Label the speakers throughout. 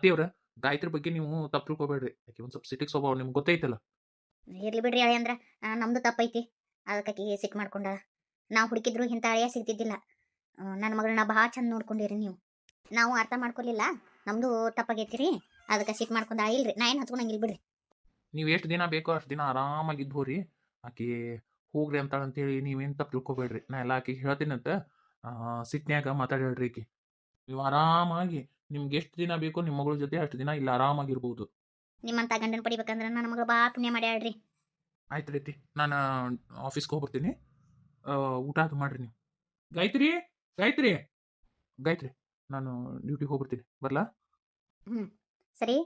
Speaker 1: ಅತ್ತಿಯವ್ರ ಗಾಯತ್ರಿ ಬಗ್ಗೆ ನೀವು ತಪ್ಪು ತಿಳ್ಕೊಬೇಡ್ರಿ. ಆಕಿ ಒಂದ್ ಸ್ವಲ್ಪ ಸಿಟಿಕ್ ಸ್ವಭಾವ ನಿಮ್ಗೆ ಗೊತ್ತೈತಲ್ಲ.
Speaker 2: ಇರ್ಲಿ ಬಿಡ್ರಿ ಅಳಿ ಅಂದ್ರ ನಮ್ದು ತಪ್ಪೈತಿ. ಅದಕ್ಕಾಕಿ ಸಿಕ್ ಮಾಡ್ಕೊಂಡಾಳ. ನಾವು ಹುಡುಕಿದ್ರು ಇಂಥ ಅಳಿಯ ಸಿಗ್ತಿದ್ದಿಲ್ಲ. ನನ್ನ ಮಗಳನ್ನ ಭಾಳ ಚಂದ ನೋಡ್ಕೊಂಡಿರಿ ನೀವು. ನಾವು ಅರ್ಥ ಮಾಡ್ಕೊಲಿಲ್ಲ, ನಮ್ದು ತಪ್ಪಾಗೈತಿರಿ. ಅದಕ್ಕೆ ಸಿಕ್ ಮಾಡ್ಕೊಂಡಾಳ. ಇಲ್ರಿ ನಾ ಏನು ಹಚ್ಕೊಂಡಂಗಿಲ್ಲ ಬಿಡ್ರಿ.
Speaker 1: ನೀವು ಎಷ್ಟು ದಿನ ಬೇಕೋ ಅಷ್ಟು ದಿನ ಆರಾಮಾಗಿದ್ದು ಹೋರಿ. ಆಕಿ ಹೋಗ್ರಿ ಅಂತಾಳ ಅಂತೇಳಿ ನೀವೇನು ತಪ್ಪು ತಿಳ್ಕೊಬೇಡ್ರಿ. ನಾ ಎಲ್ಲ ಆಕಿಗೆ ಹೇಳ್ತೀನಂತ ಸಿಟ್ನ್ಯಾಗ ಮಾತಾಡ್ರಿ ಆಕಿ. ನೀವು ಆರಾಮಾಗಿ ನಿಮ್ಗೆ ಎಷ್ಟು ದಿನ ಬೇಕೋ ನಿಮ್ಮ ಮಗಳ ಜೊತೆ ಅಷ್ಟು ದಿನ ಇಲ್ಲಿ ಆರಾಮಾಗಿರ್ಬೋದು.
Speaker 2: ನಿಮ್ಮಂತ ಗಂಡನ ಪಡಿಬೇಕಂದ್ರೆ ನನ್ನ ಮಗಳು ಭಾಳ ಪುಣ್ಯ ಮಾಡ್ಯಾಳ್ರಿ.
Speaker 1: ಆಯ್ತು ರೀತಿ, ನಾನು ಆಫೀಸ್ಗೆ ಹೋಗ್ಬರ್ತೀನಿ. ಊಟ ಅದು ಮಾಡ್ರಿ ನೀವು. ಗಾಯತ್ರಿ ಗಾಯತ್ರಿ ಗಾಯತ್ರಿ ನಾನು ಡ್ಯೂಟಿಗೆ ಹೋಗ್ಬರ್ತೀನಿ, ಬರ್ಲಾ?
Speaker 2: ಸರಿ.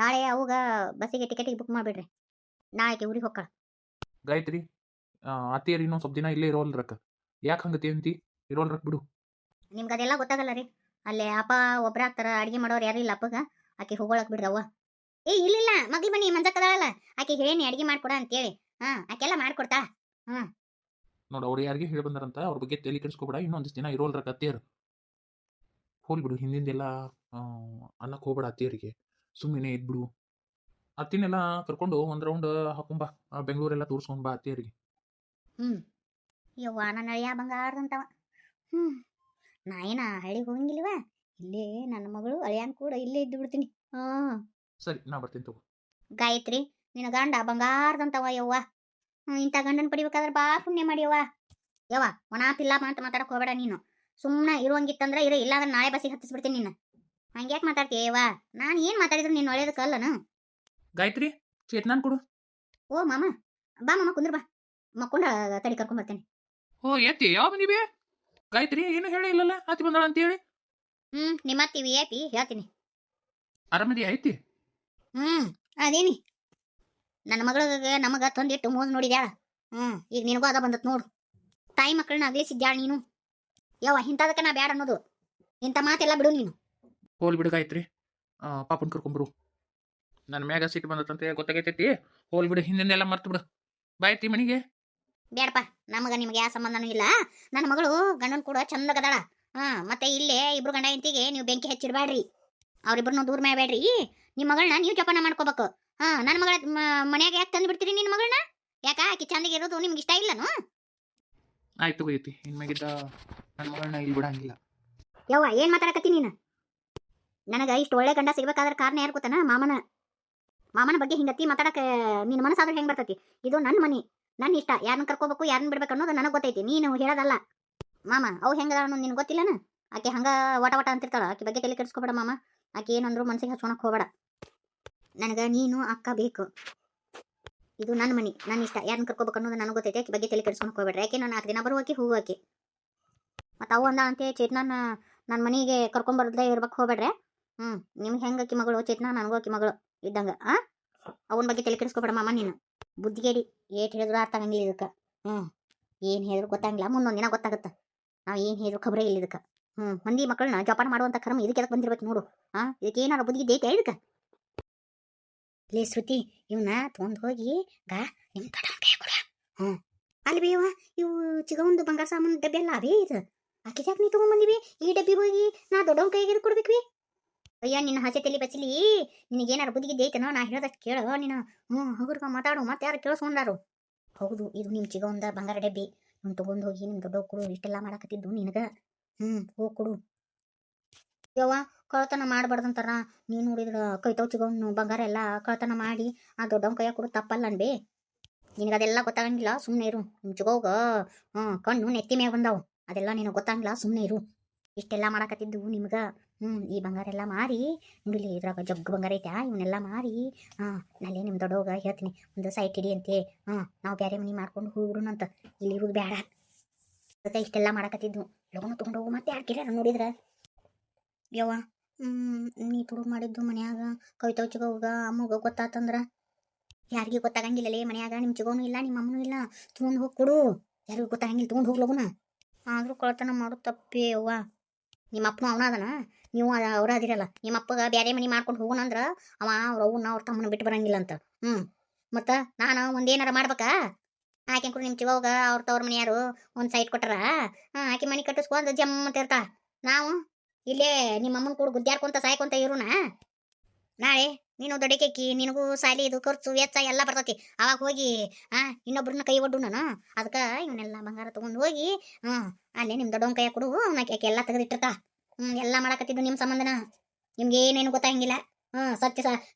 Speaker 2: ನಾಳೆ ಅವಾಗ ಬಸ್ಸಿಗೆ ಟಿಕೆಟಿಗೆ ಬುಕ್ ಮಾಡಿಬಿಡ್ರಿ. ನಾಳೆಗೆ ಊರಿಗೆ ಹೋಗ್ಕಳ.
Speaker 1: ಗಾಯತ್ರಿ ಅತ್ತಿಯರು ಇನ್ನೊಂದು ಸ್ವಲ್ಪ ದಿನ ಇಲ್ಲೇ ಇರೋಲ್ರಕ್ಕ. ಯಾಕೆ ಹಂಗತಿ ಅಂತಿ? ಇರೋಲ್ರಕ್ ಬಿಡು.
Speaker 2: ನಿಮ್ಗೆ ಅದೆಲ್ಲ ಗೊತ್ತಾಗಲ್ಲ ರೀ. ಅಲ್ಲೇ ಅಪ್ಪ ಒಬ್ರ ಆಗ್ತಾರ, ಅಡಿಗೆ ಮಾಡೋರು ಯಾರು ಇಲ್ಲ ಅಪ್ಪಗ. ಆಕೆ ಹೋಗೋಳಕ್ ಬಿಡ್ರವ್ವ. ಇಲ್ಲ ಮಗ್ಳು ಬನ್ನಿ ಮಂಜಕ್ಕದಾಳಲ್ಲ, ಆಕೆ ಹೇಳಿ ಅಡಿಗೆ ಮಾಡ್ಕೊಡ ಅಂತೇಳಿ. ಆಕೆಲ್ಲ ಮಾಡ್ಕೊಡ್ತಾ.
Speaker 1: ನೋಡು, ಅವ್ರು ಯಾರಿಗೆ ಹೇಳಿ ಬಂದಾರಂತ ಅವ್ರ ಬಗ್ಗೆ ತಲೆ ಕೆಡಿಸ್ಕೊಬೇಡ. ಇನ್ನೊಂದಿಷ್ಟು ದಿನ ಇರೋಲ್ರಕ್ಕ ಅತ್ತಿಯರು. ಹೋಲ್ ಬಿಡು, ಹಿಂದಿಂದೆಲ್ಲ ಅನ್ನಕ್ಕೆ ಹೋಗ್ಬೇಡ ಅತ್ತಿಯರಿಗೆ. ಸುಮ್ಮನೆ ಇದ್ಬಿಡು. ಅತ್ತಿನೆಲ್ಲ ಕರ್ಕೊಂಡು ಒಂದು ರೌಂಡ್ ಹಾಕೊಂಬಾ, ಬೆಂಗಳೂರೆಲ್ಲ ತೋರಿಸ್ಕೊಂಡ್ ಬಾ ಅತ್ತಿಯರಿಗೆ.
Speaker 2: ಯವ್ವ ನನ್ನ ಅಳಿಯ ಬಂಗಾರದಂತವ. ನಾ ಏನ ಹಳ್ಳಿಗೆ ಹೋಗಂಗಿಲ್ವ. ಇಲ್ಲೇ ನನ್ನ ಮಗಳು ಅಳಿಯನ್ ಕೂಡ ಇಲ್ಲೇ ಇದ್ದು ಬಿಡ್ತೀನಿ.
Speaker 1: ಸರಿ, ನಾ ಬರ್ತೀನಿ ತಗೋ.
Speaker 2: ಗಾಯತ್ರಿ, ನಿನ್ನ ಗಂಡ ಬಂಗಾರದಂತವ ಯವ್ವ. ಇಂಥ ಗಂಡನ ಪಡಿಬೇಕಾದ್ರೆ ಬಾ ಪುಣ್ಯ ಮಾಡಿಯವ್ವ. ಯವ್ವ ಒಣ ಪಿಲ್ಲ ಅಂತ ಮಾತಾಡಕ್ ಹೋಗ್ಬೇಡ ನೀನು. ಸುಮ್ಮನೆ ಇರುವಂಗಿತ್ತಂದ್ರೆ ಇರು, ಇಲ್ಲಾಂದ್ರೆ ನಾಳೆ ಬಸ್ಸಿಗೆ ಹತ್ತಿಸ್ಬಿಡ್ತೀನಿ ನಿನ್ನ. ಹಂಗ್ಯಾಕೆ ಮಾತಾಡ್ತೀಯ ಯವ್ವ? ನಾನು ಏನು ಮಾತಾಡಿದ್ರು ನೀನು ಒಳ್ಳೇದಕ್ಕಲ್ಲನು.
Speaker 1: ಗಾಯತ್ರಿ, ಚೇತನಾನ್ ಕೊಡು.
Speaker 2: ಓ ಮಾಮ, ಬಾ ಮಾಮ ಕುಂದ್ರ ಬಾ. ಮಕ್ಕೊಂಡ ತಡಿ ಕರ್ಕೊಂಬರ್ತೇನೆ.
Speaker 1: ಓ ಎತ್ತಿ ಯಾವ ಬಂದಿವಿ? ಗಾಯತ್ರಿ ಏನು ಹೇಳೇ ಇಲ್ಲಲ್ಲ ಆತಿ ಬಂದಾಳ ಅಂತೇಳಿ.
Speaker 2: ನಿಮ್ಮತ್ತಿ ವಿ ಐ ಪಿ ಹೇಳ್ತೀನಿ.
Speaker 1: ಆರಾಮದಿ ಐತಿ?
Speaker 2: ಅದೇನಿ ನನ್ನ ಮಗಳಿಗೆ ನಮಗ ತಂದಿಟ್ಟು ಮೋದ್ ನೋಡಿದ್ಯಾಳ. ಈಗ ನಿನಗೂ ಅದ ಬಂದತ್ ನೋಡು. ತಾಯಿ ಮಕ್ಕಳನ್ನ ಅಗಲಿಸಿದ್ಯಾಳ ನೀನು. ಯವ್ವ ಇಂಥದಕ್ಕೆ ನಾ ಬ್ಯಾಡ ಅನ್ನೋದು. ಇಂಥ ಮಾತೆಲ್ಲ ಬಿಡು ನೀನು.
Speaker 1: ಹೋಲ್ ಬಿಡು ಗಾಯತ್ರಿ, ಪಾಪನ್ ಕರ್ಕೊಂಬರು. ನನ್ನ ಮ್ಯಾಗ ಸಿಟ್ಟು ಬಂದತ್ತಂತೆ ಗೊತ್ತಾಗೈತೈತಿ. ಹೋಲ್ ಬಿಡು, ಹಿಂದಿಂದೆಲ್ಲ ಮರ್ತು ಬಿಡು. ಬಾಯ್ತಿ ಮನಿಗೆ.
Speaker 2: ಬೇಡಪ್ಪ, ನಮಗ ನಿಮ್ಗೆ ಯಾವ ಸಂಬಂಧನೂ ಇಲ್ಲ. ನನ್ನ ಮಗಳು ಗಂಡನ್ ಕೂಡ ಚಂದಗದಾಳ. ಮತ್ತೆ ಇಲ್ಲೇ ಇಬ್ರು ಗಂಡ ಹೆಂಡತಿಗೆ ನೀವು ಬೆಂಕಿ ಹಚ್ಚಿಡ್ಬೇಡ್ರಿ. ಅವ್ರಿಬ್ರನ್ನೂ ದೂರ ಮಾಡಬೇಡ್ರಿ. ನಿಮ್ಮ ಮಗಳನ್ನ ನೀವು ಜೋಪಾನ ಮಾಡ್ಕೋಬೇಕು. ನನ್ನ ಮಗಳ ಮನ್ಯಾಗ ಯಾಕೆ ತಂದು ಬಿಡ್ತೀರಿ ನಿನ್ನ ಮಗಳನ್ನ? ಯಾಕ ಆಕಿ ಚಂದಿಗೆ ಇರೋದು ನಿಮ್ಗೆ ಇಷ್ಟ ಇಲ್ಲನು?
Speaker 1: ಆಯ್ತು ಗೋಯ್ತಿ, ಇನ್ಮ್ಯಾಗಿದ್ದ ನನ್ನ ಮಗಳನ್ನ ಇಲ್ಲಿ ಬಿಡಂಗಿಲ್ಲ.
Speaker 2: ಯವ್ವ ಏನ್ ಮಾತಾಡಕತ್ತಿ ನೀನು? ನನಗ ಇಷ್ಟು ಒಳ್ಳೆ ಗಂಡ ಸಿಗ್ಬೇಕಾದ್ರೆ ಕಾರಣ ಯಾರು ಗೊತ್ತನ? ಮಾಮನ ಬಗ್ಗೆ ಹಿಂಗತ್ತಿ ಮಾತಾಡಕ್ಕೆ ನಿನ್ನ ಮನಸ್ಸಾದ್ರೆ ಹೆಂಗ್ ಬರ್ತೈತಿ? ಇದು ನನ್ನ ಮನಿ, ನನ್ನ ಇಷ್ಟ. ಯಾರನ್ನ ಕರ್ಕೋಬೇಕು ಯಾರನ್ನ ಬಿಡ್ಬೇಕು ಅನ್ನೋದು ನನಗೆ ಗೊತ್ತೈತಿ. ನೀನು ಹೇಳೋದಲ್ಲ. ಮಾಮ ಅವು ಹೆಂಗದ ಅನ್ನೋದು ನಿನ್ಗೆ ಗೊತ್ತಿಲ್ಲನ? ಆಕೆ ಹಂಗ ವಟ ಅಂತಿರ್ತಾಳ. ಆಕೆ ಬಗ್ಗೆ ತಲೆ ಕೆಡಿಸ್ಕೋಬೇಡ ಮಾಮ. ಆಕೆ ಏನಂದ್ರು ಮನ್ಸಿಗೆ ಹಚ್ಕೊಳಕ್ ಹೋಗಬೇಡ. ನನಗೆ ನೀನು ಅಕ್ಕ ಬೇಕು. ಇದು ನನ್ನ ಮನಿ, ನನ್ನ ಇಷ್ಟ. ಯಾರನ್ನ ಕರ್ಕೋಬೇಕು ಅನ್ನೋದು ನನಗೆ ಗೊತ್ತೈತಿ. ಆಕೆ ಬಗ್ಗೆ ತಲೆ ಕೆಡಿಸ್ಕೊಳಕ್ ಹೋಗಬೇಡ್ರಿ. ಯಾಕೆ ನಾನು 4 ದಿನ ಬರುವಾಕಿ ಹೋಗುವಾಕಿ. ಮತ್ತು ಅವು ಅಂದ ಅಂತೆ ಚೇತನ ನನ್ನ ಮನೆಗೆ ಕರ್ಕೊಂಬರದೇ ಇರ್ಬೇಕು ಹೋಗ್ಬೇಡ್ರೆ. ನಿಮ್ಗೆ ಹೆಂಗೆ ಅಕ್ಕಿ ಮಗಳು ಚೇತನ, ನನಗೂ ಅಕ್ಕಿ ಮಗಳು ಇದ್ದಂಗೆ. ಅವನ ಬಗ್ಗೆ ತಲೆ ಕೆಡಿಸ್ಕೊಬೇಡ ಮಾಮ. ನೀನು ಬುದ್ಧಿಗೇಡಿ. ಏಟ್ ಹೇಳಿದ್ರು ಅರ್ಥ ಆಗಂಗಿಲ್ಲ ಇದಕ್ಕೆ. ಏನು ಹೇಳಿದ್ರು ಗೊತ್ತಾಗಿಲ್ಲ. ಮುಂದೊಂದು ದಿನ ಗೊತ್ತಾಗುತ್ತೆ. ನಾವು ಏನು ಹೇಳಿದ್ರು ಖಬರೇ ಇಲ್ಲ ಇದಕ್ಕೆ. ಮಂದಿ ಮಕ್ಕಳನ್ನ ಜೋಪಾನ ಮಾಡುವಂಥ ಕರ್ಮ ಇದಕ್ಕೆ ಎದಕ್ಕೆ ಬಂದಿರ್ಬೇಕು ನೋಡು. ಇದಕ್ಕೆ ಏನಾರು ಬುದ್ಧಿ ದೈತೆ ಇದಕ್ಕೆ? ಲೇ ಶ್ರುತಿ, ಇವನ್ನ ತೊಗೊಂಡು ಹೋಗಿ ಗಾ ನಿಮ್ಮ ಕಡೆ ಕೈ ಕೊಡ. ಅಲ್ಲಿ ಬೇವ ಇವು ಚಿಗವಂದು ಬಂಗಾರ ಸಾಮಾನು ಡಬ್ಬಿ ಎಲ್ಲ ಅವೇ ಇದು. ಆಕೆ ಯಾಕೆ ನೀ ತೊಗೊಂಡ್ಬಂದಿವಿ ಈ ಡಬ್ಬಿ? ಹೋಗಿ ನಾ ದೊಡ್ಡವನ ಕೈಗೆ ಕೊಡ್ಬೇಕ್ವಿ. ಅಯ್ಯ ನಿನ್ನ ಹಸೆ ತಲೆ ಬಚ್ಚಲಿ. ನಿನಗೇನಾರು ಬುದ್ಧಿಗೆ ಐತನೋ? ನಾ ಹೇಳೋದಷ್ಟು ಕೇಳೋ ನೀನು. ಹಗುರ್ಗ ಮಾತಾಡು, ಮತ್ತೆ ಯಾರು ಕೇಳಿಸ್ಕೊಂಡಾರು? ಹೌದು, ಇದು ನಿಮ್ಮ ಚಿಗವಂದ ಬಂಗಾರ ಡಬ್ಬಿ. ಇವ್ನು ತೊಗೊಂಡು ಹೋಗಿ ನಿಮ್ಮ ದೊಡ್ಡವ್ ಕೊಡು. ಇಷ್ಟೆಲ್ಲ ಮಾಡಕತ್ತಿದ್ದು ನಿನಗೆ. ಹೋಗಿ ಕೊಡು. ಯವ್ವ ಕಳ್ತನ ಮಾಡಬಾರ್ದಂತಾರ. ನೀನು ನೋಡಿದ್ರ ಕೈತವ್ ಚಿಗವನು ಬಂಗಾರ ಎಲ್ಲ ಕಳ್ತನ ಮಾಡಿ ಆ ದೊಡ್ಡವನ ಕೈಯಾಗ ಕೊಡು ತಪ್ಪಲ್ಲ ಅನ್ಬೇ. ನಿನಗದೆಲ್ಲ ಗೊತ್ತಾಗಂಗಿಲ್ಲ, ಸುಮ್ಮನೆ ಇರು. ನಿಮ್ಮ ಚಿಗೋಗ ಕಣ್ಣು ನೆತ್ತಿ ಮ್ಯಾಗ ಬಂದಾವು. ಅದೆಲ್ಲ ನಿನಗೆ ಗೊತ್ತಾಗಿಲ್ಲ, ಸುಮ್ಮನೆ ಇರು. ಇಷ್ಟೆಲ್ಲ ಮಾಡಕತ್ತಿದ್ದು ನಿಮ್ಗೆ. ಈ ಬಂಗಾರ ಎಲ್ಲ ಮಾರಿ ನೋಡಿಲಿ, ಇದ್ರಾಗ ಜಗ್ಗ ಬಂಗಾರ ಐತೆ. ಇವನ್ನೆಲ್ಲ ಮಾರಿ ನಲ್ಲೇ ನಿಮ್ಮ ದೊಡ್ಡವಾಗ ಹೇಳ್ತೀನಿ, ಒಂದು ಸೈಟ್ ಹಿಡಿ ಅಂತೆ. ನಾವು ಬೇರೆ ಮನೆ ಮಾಡ್ಕೊಂಡು ಹೋಗ್ಬಿಡೋಣಂತ. ಇಲ್ಲಿ ಇರೋದು ಬೇಡ. ಮತ್ತೆ ಇಷ್ಟೆಲ್ಲ ಮಾಡಕತ್ತಿದ್ದು ಲೋನು ತೊಗೊಂಡೋಗು. ಮತ್ತೆ ಯಾಕೆ ನೋಡಿದ್ರೆ ಯವ್ವ ನೀ ತುಡು ಮಾಡಿದ್ದು ಮನ್ಯಾಗ ಕವಿತವ್ ಚಿಗೋಗ ಅಮ್ಮಗ ಗೊತ್ತಾತಂದ್ರೆ ಯಾರಿಗೂ ಗೊತ್ತಾಗಂಗಿಲ್ಲಲೇ. ಮನ್ಯಾಗ ನಿಮ್ಮ ಚಿಗೋನು ಇಲ್ಲ, ನಿಮ್ಮ ಅಮ್ಮನೂ ಇಲ್ಲ. ತೊಗೊಂಡು ಹೋಗಿ ಕೊಡು. ಯಾರಿಗೂ ಗೊತ್ತಾಗಂಗಿಲ್ಲ, ತೊಗೊಂಡು ಹೋಗ್ಲೋಗುನ. ಆದರೂ ಕಳ್ತನ ಮಾಡೋದು ತಪ್ಪೇ ಯವ್ವ. ನಿಮ್ಮ ಅಪ್ಪನೂ ಅವನ ಅದನ, ನೀವು ಅವ್ರ ಅದಿರಲ್ಲ. ನಿಮ್ಮ ಅಪ್ಪಗ ಬೇರೆ ಮನೆ ಮಾಡ್ಕೊಂಡು ಹೋಗೋಣ ಅಂದ್ರೆ ಅವ ಅವ್ರ ಅವ್ವನ್ನ ಅವ್ರ ತಮ್ಮನ ಬಿಟ್ಟು ಬರಂಗಿಲ್ಲ ಅಂತ. ಮತ್ತು ನಾನು ಒಂದೇನಾರ ಮಾಡ್ಬೇಕಾ? ಆಕೆ ಕೂಡ ನಿಮ್ಮ ಚಿಗೋಗ ಅವ್ರ ತವ್ರ ಮನೆಯಾರು ಒಂದು ಸೈಟ್ ಕೊಟ್ಟಾರ. ಆಕೆ ಮನೆ ಕಟ್ಟಿಸ್ಕೊಂಡು ಜಮ್ ಅಂತ ಇರ್ತಾ. ನಾವು ಇಲ್ಲೇ ನಿಮ್ಮ ಅಮ್ಮನ ಕೂಡ ಗುದ್ದಾಡ್ಕೊಂತ ಸಾಯ್ಕೊಂತ ಇರೋಣ. ನಾಳೆ ನೀನು ದೊಡ್ಡಕಿ ನಿನಗೂ ಸಾಲಿ ಇದು ಖರ್ಚು ವೆಚ್ಚ ಎಲ್ಲ ಬರ್ತೈತಿ. ಅವಾಗ ಹೋಗಿ ಇನ್ನೊಬ್ರನ್ನ ಕೈ ಒಡ್ಡು ನಾನು. ಅದಕ್ಕೆ ಇವನ್ನೆಲ್ಲ ಬಂಗಾರ ತಗೊಂಡು ಹೋಗಿ ಅಲ್ಲೇ ನಿಮ್ಮ ದೊಡ್ಡವನ ಕೈಯಾಗ ಕೊಡು. ಅವನ ಆಕೆ ಎಲ್ಲ ತೆಗೆದಿಟ್ಟಿರ್ತಾ. ಎಲ್ಲ ಮಾಡಕತ್ತಿದ್ದು ನಿಮ್ಮ ಸಂಬಂಧನ. ನಿಮ್ಗೆ ಏನೇನು ಗೊತ್ತಾಗಂಗಿಲ್ಲ.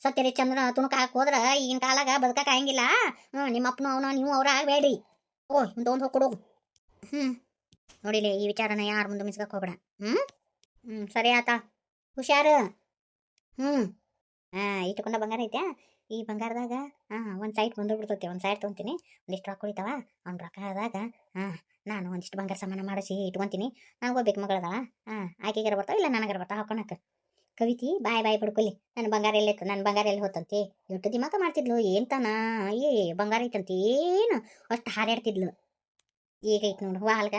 Speaker 2: ಸತ್ಯ ರೀ ಚಂದ್ರ ತುಣುಕ ಹಾಕಿ ಹೋದ್ರ ಈಗಿನ ಕಾಲಾಗ ಬದುಕಕ್ಕೆ ಆಗಂಗಿಲ್ಲ. ನಿಮ್ಮ ಅಪ್ಪನು ಅವನ ನೀವು ಅವ್ರ ಆಗಬೇಡಿ. ಇಂತ ಒಂದು ಹೋಗಿ ಕೊಡು. ನೋಡಿಲಿ, ಈ ವಿಚಾರನ ಯಾರ ಮುಂದೆ ಮಿಸ್ಕಕ್ಕೆ ಹೋಗ್ಬೇಡ. ಸರಿ ಆತಾ, ಹುಷಾರು. ಇಟ್ಟುಕೊಂಡ ಬಂಗಾರ ಐತೆ. ಈ ಬಂಗಾರದಾಗ ಒಂದು ಸೈಟ್ ಬಂದು ಬಿಡ್ತೈತಿ. ಒಂದು ಸೈಟ್ ತೊಗೊಂತೀನಿ, ಒಂದಿಷ್ಟು ರೊಕ್ಕ ಉಳಿತಾವ. ಅವ್ನ ರೊಕ್ಕದಾಗ ನಾನು ಒಂದಿಷ್ಟು ಬಂಗಾರ ಸಾಮಾನ ಮಾಡಿಸಿ ಇಟ್ಕೊಂತೀನಿ. ನನಗೆ ಹೋಗ್ಬೇಕು ಮಗಳದ. ಆಕೆಗಾರ ಬರ್ತಾವ, ಇಲ್ಲ ನನಗಾರ ಬರ್ತಾವ ಹಾಕೊಳಕ್ಕೆ. ಕವಿತಿ ಬಾಯ್ ಬಿಡ್ಕೊಲಿ. ನನ್ನ ಬಂಗಾರ ಎಲ್ಲಿತ್ತು, ನನ್ನ ಬಂಗಾರ ಎಲ್ಲಿ ಹೋತಂತೆ. ಎಷ್ಟು ದಿಮಾಕ ಮಾಡ್ತಿದ್ಲು ಏನ್ತಾನ. ಬಂಗಾರ ಐತಂತ ಏನು ಅಷ್ಟು ಹಾರಾಡ್ತಿದ್ಲು. ಈಗ ಐತೆ ನೋಡು ಹೂವ ಅಲ್ಗ.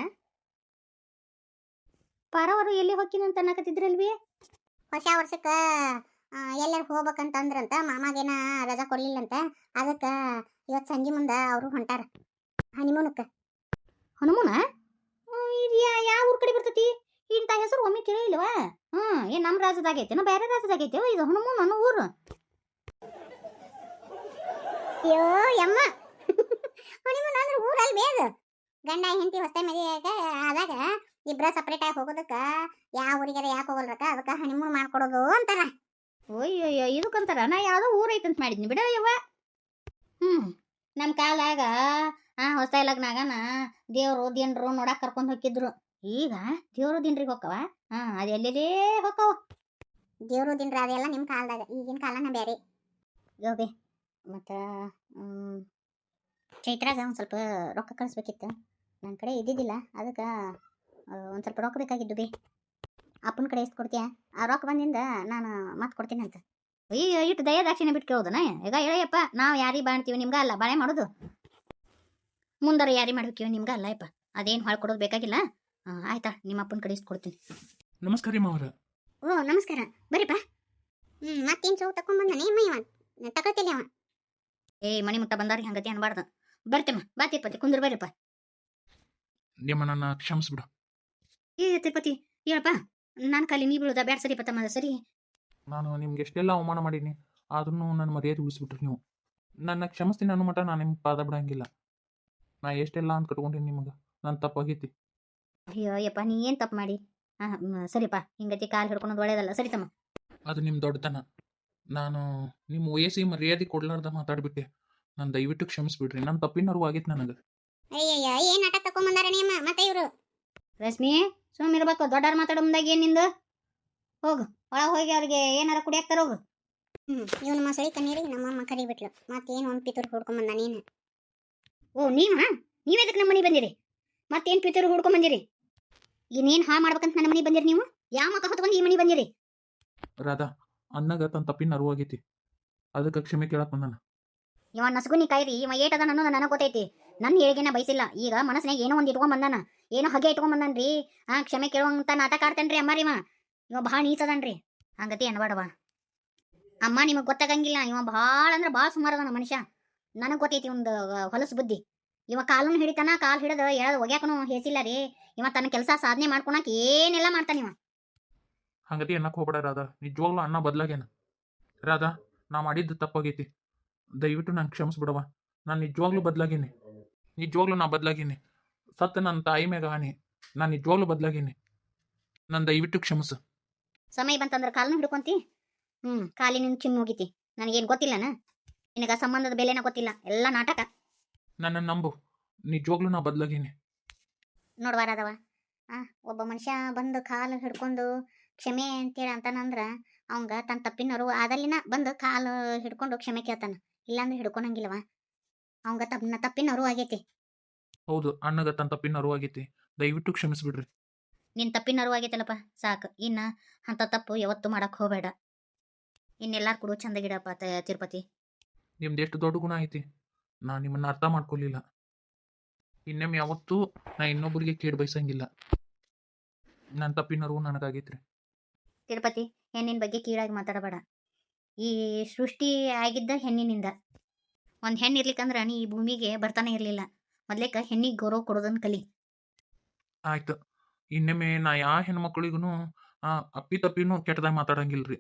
Speaker 2: ಪರವರು ಎಲ್ಲಿ ಹೊಕ್ಕಿನಂತ ಅನ್ನಕತ್ತಿದ್ರಲ್ವಿ. ಹೊಸ ವರ್ಷಕ್ಕೆ ಎಲ್ಲರೂ ಹೋಗ್ಬೇಕಂತಂದ್ರಂತ. ಮಾಮಾಗೇನ ರಜಾ ಕೊಡ್ಲಿಲ್ಲಂತ. ಅದಕ್ಕೆ ಇವತ್ತು ಸಂಜೆ ಮುಂದೆ ಅವರು ಹೊಂಟಾರ ಹನಿಮೂನಕ್ಕೆ. ಹನುಮೂನ ಇದು ಯಾವ ಊರ್ ಕಡೆ ಬರ್ತೈತಿ? ಇಂಥ ಹೆಸರು ಒಮ್ಮೆ ಕೇಳಿಲ್ವಾ? ಏನ್ ನಮ್ಮ ರಾಜ್ಯದಾಗೈತೆ ಬೇರೆ ರಾಜ್ಯದಾಗೈತೆ ಇದು ಹನುಮೂನ್ ಅನ್ನೋ ಊರು? ಅಯ್ಯೋ ಯಮ್ಮ, ಹನಿಮೂನ್ ಅಂದ್ರೆ ಊರಲ್ಲಿ ಬೇಗ ಗಂಡ ಹೆಂಡತಿ ಹೊಸ ಮದುವೆಯಾಗ ಆದಾಗ ಇಬ್ರ ಸಪ್ರೇಟ್ ಆಗಿ ಹೋಗೋದಕ್ಕ ಯಾವ ಊರಿಗಾರ ಯಾಕೆ ಹೋಗಲ್ರಕ್ಕ, ಅದಕ್ಕೆ ಹನಿಮೂನ್ ಮಾಡ್ಕೊಡೋದು ಅಂತಾರ. ಓಯ್ಯಯ್ಯೋ, ಇದಕ್ಕಂತಾರ. ನಾ ಯಾವುದೋ ಊರ್ ಐತಂತ ಮಾಡಿದ್ನಿ ಬಿಡ ಯವ್ವ. ನಮ್ಮ ಕಾಲಾಗ ಹೊಸ ಲಗ್ನಾಗನ ದೇವ್ರು ದಿನ್ರು ನೋಡಕ್ ಕರ್ಕೊಂಡು ಹೋಗಿದ್ರು. ಈಗ ದೇವ್ರು ದಿನ್ರಿಗೆ ಹೋಕ್ಕವ. ಅದು ಎಲ್ಲೆಲ್ಲೇ ಹೋಕ್ಕವ ದೇವ್ರು ದಿನ್ರ. ಅದೆಲ್ಲ ನಿಮ್ಮ ಕಾಲದಾಗ, ಈಗಿನ ಕಾಲನ ಬೇರೆ. ಯೋಬೆ ಮತ್ತು ಚೈತ್ರಾಗ ಒಂದು ಸ್ವಲ್ಪ ರೊಕ್ಕ ಕಳಿಸ್ಬೇಕಿತ್ತು. ನನ್ನ ಕಡೆ ಇದ್ದಿದ್ದಿಲ್ಲ, ಅದಕ್ಕೆ ಒಂದು ಸ್ವಲ್ಪ ರೊಕ್ಕ ಬೇಕಾಗಿದ್ದು ಬೇ. ಅಪ್ಪನ ಕಡೆ ಎಷ್ಟು ಕೊಡ್ತೀಯ? ಆ ರೊಕ್ಕ ಬಂದಿಂದ ನಾನು ಮತ್ತೆ ಕೊಡ್ತೀನಿ ಅಂತ. ಅಯ್ಯೋ, ಇಟ್ಟು ದಯದಾಕ್ಷಿಣೆ ಬಿಟ್ಟು ಕೇಳೋದನ? ಈಗ ಹೇಳಯ್ಯಪ್ಪ, ನಾವು ಯಾರಿಗೆ ಬಾಣ್ತೀವಿ ನಿಮ್ಗೆ ಅಲ್ಲ ಬಾಳೆ ಮಾಡೋದು. ಮುಂದಾರ ಯಾರಿ ಮಾಡ್ಬೇಕಿವ ನಿಮ್ಗೆ ಅಲ್ಲ ಯಪ್ಪ. ಅದೇನು ಹಾಳು ಕೊಡೋದು ಬೇಕಾಗಿಲ್ಲ. ಆಯ್ತಾ, ನಿಮ್ಮ ಅಪ್ಪನ ಕಡೆ ಇಷ್ಟು ಕೊಡ್ತೀನಿ.
Speaker 1: ನಮಸ್ಕಾರ ರೀ ಮಾವರ.
Speaker 2: ನಮಸ್ಕಾರ, ಬರ್ರಿಪ್ಪ. ಮತ್ತೇನು ಚೌ ತಕೊಂಡ್ಬಂದಾನೆ ಮೈವ ತಗೊಳ್ತಿಲ್ಲ ಅವ. ಮಣಿ ಮುಟ್ಟ ಬಂದಾರಿ ಹಂಗತಿ ಅನ್ಬಾರ್ದು. ಬರ್ತೇಮ್ಮ, ಬಾ ತಿರುಪತಿ, ಕುಂದ್ರ ಬರ್ರಿಪ್ಪ.
Speaker 1: ನಿಮ್ಮ ನನ್ನ ಕ್ಷಮಿಸ್ಬಿಡು.
Speaker 2: ತಿರುಪತಿ ಹೇಳಪ್ಪ, ನಾನು ಕಲಿ ನೀ ಬೀಳುದ ಬ್ಯಾಡ. ಸರಿ ಪತ್ತಮ್ಮ, ಸರಿ.
Speaker 1: ನಾನು ನಿಮ್ಗೆ ಎಷ್ಟೆಲ್ಲ ಅವಮಾನ ಮಾಡೀನಿ, ಆದ್ರೂ ನನ್ನ ಮರ್ಯಾದೆ ಉಳಿಸ್ಬಿಟ್ರಿ ನೀವು. ನನ್ನ ಕ್ಷಮಿಸ್ತೀನಿ ಅನ್ನೋ ಮಟ್ಟ ನಾನು ನಿಮ್ಗೆ ಪಾದ ಬಿಡಂಗಿಲ್ಲ. ನಾ ಎಷ್ಟೆಲ್ಲ ಅಂತ ಕಟ್ಕೊಂಡೀನಿ ನಿಮಗೆ, ನನ್ನ ತಪ್ಪಾಗೈತಿ.
Speaker 2: ಅಯ್ಯೋ ಯಪ್ಪ, ನೀ ಏನು ತಪ್ಪು ಮಾಡಿ? ಸರಿಪ್ಪ, ಹಿಂಗತಿ ಕಾಲು ಹಿಡ್ಕೊಳೋದು ಒಳ್ಳೇದಲ್ಲ. ಸರಿ ತಮ್ಮ.
Speaker 1: ಅದು ನಿಮ್ಮ ದೊಡ್ಡತನ. ನಾನು ನಿಮ್ಮ ವಯಸ್ಸಿ ಮರ್ಯಾದೆ ಕೊಡ್ಲಾರ್ದ ಮಾತಾಡ್ಬಿಟ್ಟೆ. ನಾನು ದಯವಿಟ್ಟು ಕ್ಷಮಿಸ್ಬಿಡ್ರಿ. ನನ್ನ ತಪ್ಪಿನರು ಆಗೈತೆ ನನಗೆ.
Speaker 2: ಅಯ್ಯಯ್ಯ, ಏನು ಆಟ ತಕೊಂಬಂದಾರ ನಿಮ್ಮ ಮತ್ತೆ ಇವರು? ರಶ್ಮಿ, ಸುಮ್ಮಿರ್ಬೇಕು. ದೊಡ್ಡವ್ರು ಮಾತಾಡೋ ಮುಂದಾಗ ಏನು ನಿಂದು? ಹೋಗು ಒಳಗೆ ಹೋಗಿ ಅವ್ರಿಗೆ ಏನಾರ ಕುಡಿಯಾಕ್ತಾರ ಹೋಗು. ಇವನು ಮಸಳಿ ಕಣ್ಣೀರಿಗೆ ನಮ್ಮಮ್ಮ ಕರಿಬಿಟ್ಲು. ಮತ್ತೇನು ಒಂದು ಪಿತೂರು ಹುಡ್ಕೊಂಬಂದ ನೀನು. ನೀವೆದಕ್ಕೆ ನಮ್ಮ ಮನೆ ಬಂದಿರಿ? ಮತ್ತೇನು ಪಿತೂರು ಹುಡ್ಕೊಂಬಂದಿರಿ? ಇನ್ನೇನು ಹಾ ಮಾಡ್ಬೇಕಂತ ನನ್ನ ಮನೆ ಬಂದಿರಿ ನೀವು? ಯಾವ ಮಕ್ಕ ಹೊತ್ಕೊಂಡು ಈ ಮನೆ ಬಂದಿರಿ?
Speaker 1: ರಾಧಾ, ಅನ್ನಗ ತನ್ನ ತಪ್ಪಿನ ಅರಿವಾಗೈತಿ, ಅದಕ್ಕೆ ಕ್ಷಮೆ ಕೇಳಕ್ ಬಂದಾನ.
Speaker 2: ಇವ ನಸಗುನಿ ಕಾಯ್ರಿ, ಇವ ಏಟದ ಅನ್ನೋದು ನನಗೆ ಗೊತ್ತೈತಿ. ನನ್ನ ಹೇಳಿಕೆನ ಬಯಸಿಲ್ಲ. ಈಗ ಮನಸ್ಸಿನಾಗ ಏನೋ ಒಂದು ಇಟ್ಕೊಂಡ್ ಬಂದಾನ, ಏನೋ ಹಗೆ ಇಟ್ಕೊಂಡ್ ಬಂದಾನ್ರಿ. ಕ್ಷಮೆ ಕೇಳುವಂತ ನಾಟಕ ಆಡ್ತೇನ್ರಿ ಅಮ್ಮಾರಿ. ಇವ ಭಾಳ ನೀಚದನ್ರಿ. ಹಂಗತಿ ಅನ್ಬಾಡವ ಅಮ್ಮ. ನಿಮಗೆ ಗೊತ್ತಾಗಂಗಿಲ್ಲ, ಇವ ಭಾಳ ಅಂದ್ರೆ ಭಾಳ ಸುಮಾರದನ ಮನುಷ್ಯ. ನನಗೆ ಗೊತ್ತೈತಿ ಒಂದು ಹೊಲಸು ಬುದ್ಧಿ. ಇವ ಕಾಲನ್ನು ಹಿಡಿತಾನ, ಕಾಲು ಹಿಡಿದು ಎಳದು ಒಗ್ಯಾಕನು ಹೇಸಿಲ್ಲ ರೀ. ಇವ ತನ್ನ ಕೆಲಸ ಸಾಧನೆ ಮಾಡ್ಕೊಳಕ್ ಏನೆಲ್ಲ ಮಾಡ್ತಾನ ಇವ.
Speaker 1: ಹಂಗತಿ ಅನ್ನಕ್ಕೆ ಹೋಗ್ಬೇಡ ರಾಧಾ, ನಿಜವಾಗ್ಲೂ ಅನ್ನ ಬದಲಾಗೇನ. ರಾಧಾ, ನಾ ಮಾಡಿದ್ದು ತಪ್ಪಾಗೈತಿ, ದಯವಿಟ್ಟು ನಾನು ಕ್ಷಮಿಸ್ಬಿಡವ. ನಾನು ನಿಜವಾಗ್ಲೂ ಬದಲಾಗೀನಿ, ನಿಜವಾಗ್ಲೂ ನಾ ಬದಲಾಗೀನಿ. ಸತ್ತ ನನ್ನ ತಾಯಿ ಮ್ಯಾಗ ಆನಿ, ನಾನು ನಿಜವಾಗ್ಲೂ ಬದಲಾಗೀನಿ. ನಾನು ದಯವಿಟ್ಟು ಕ್ಷಮಿಸು.
Speaker 2: ಸಮಯ ಬಂತಂದ್ರೆ ಕಾಲನ್ನು ಹಿಡ್ಕೊಂತಿ. ಕಾಲಿನಿಂದ ಚಿನ್ನ ಹೋಗಿತಿ. ನನಗೇನು ಗೊತ್ತಿಲ್ಲನ? ನಿನಗ ಸಂಬಂಧದ ಬೆಲೆನ ಗೊತ್ತಿಲ್ಲ, ಎಲ್ಲ ನಾಟಕ.
Speaker 1: ನನ್ನ ನಂಬು, ನಿಜವಾಗ್ಲೂ ನಾ ಬದಲಾಗೀನಿ.
Speaker 2: ನೋಡ್ಬಾರದವ, ಒಬ್ಬ ಮನುಷ್ಯ ಬಂದು ಕಾಲು ಹಿಡ್ಕೊಂಡು ಕ್ಷಮೆ ಅಂತೇಳಿ ಅಂತಾನಂದ್ರೆ ಅವಂಗ ತನ್ನ ತಪ್ಪಿನವರು ಆದಲ್ಲಿನ ಬಂದು ಕಾಲು ಹಿಡ್ಕೊಂಡು ಕ್ಷಮೆ ಕೇಳ್ತಾನ. ಇಲ್ಲಾಂದ್ರೆ ಹಿಡ್ಕೊಳಂಗಿಲ್ಲವ. ಅವಂಗ ತಪ್ಪಿನವರು ಆಗೈತಿ.
Speaker 1: ಹೌದು, ಅಣ್ಣಗ ತನ್ನ ತಪ್ಪಿನ ಅರಿವಾಗೈತಿ, ದಯವಿಟ್ಟು ಕ್ಷಮಿಸ್ಬಿಡ್ರಿ.
Speaker 2: ನಿನ್ನ ತಪ್ಪಿನವರು ಆಗೈತಲ್ಲಪ್ಪ, ಸಾಕು. ಇನ್ನ ಅಂತ ತಪ್ಪು ಯಾವತ್ತು ಮಾಡಕ್ ಹೋಗಬೇಡ. ಇನ್ನೆಲ್ಲಾರು ಕೂಡ ಚಂದಗಿಡಪ್ಪ ತಿರುಪತಿ.
Speaker 1: ನಿಮ್ದು ಎಷ್ಟು ದೊಡ್ಡ ಗುಣ ಐತಿ, ನಾ ನಿಮ್ಮನ್ನ ಅರ್ಥ ಮಾಡ್ಕೊಲಿಲ್ಲ. ಇನ್ನೊಮ್ಮೆ ಯಾವತ್ತೂ ನಾ ಇನ್ನೊಬ್ಬರಿಗೆ ಕೇಳಿ ಬಯಸಂಗಿಲ್ಲ. ನನ್ನ ತಪ್ಪಿನರು ನನಗಾಗೈತ್ರಿ.
Speaker 2: ತಿರುಪತಿ, ಹೆಣ್ಣಿನ ಬಗ್ಗೆ ಕೀಳಾಗಿ ಮಾತಾಡಬೇಡ. ಈ ಸೃಷ್ಟಿ ಆಗಿದ್ದ ಹೆಣ್ಣಿನಿಂದ. ಒಂದು ಹೆಣ್ಣು ಇರ್ಲಿಕ್ಕಂದ್ರೆ ನೀ ಈ ಭೂಮಿಗೆ ಬರ್ತಾನೆ ಇರಲಿಲ್ಲ. ಮೊದ್ಲೇಕ ಹೆಣ್ಣಿಗೆ ಗೌರವ ಕೊಡೋದನ್ನ ಕಲಿ.
Speaker 1: ಆಯ್ತು, ಇನ್ನೊಮ್ಮೆ ನಾ ಯಾವ ಹೆಣ್ಮಕ್ಳಿಗೂ ಅಪ್ಪಿ ತಪ್ಪಿನೂ ಕೆಟ್ಟದಾಗ ಮಾತಾಡಂಗಿಲ್ರಿ.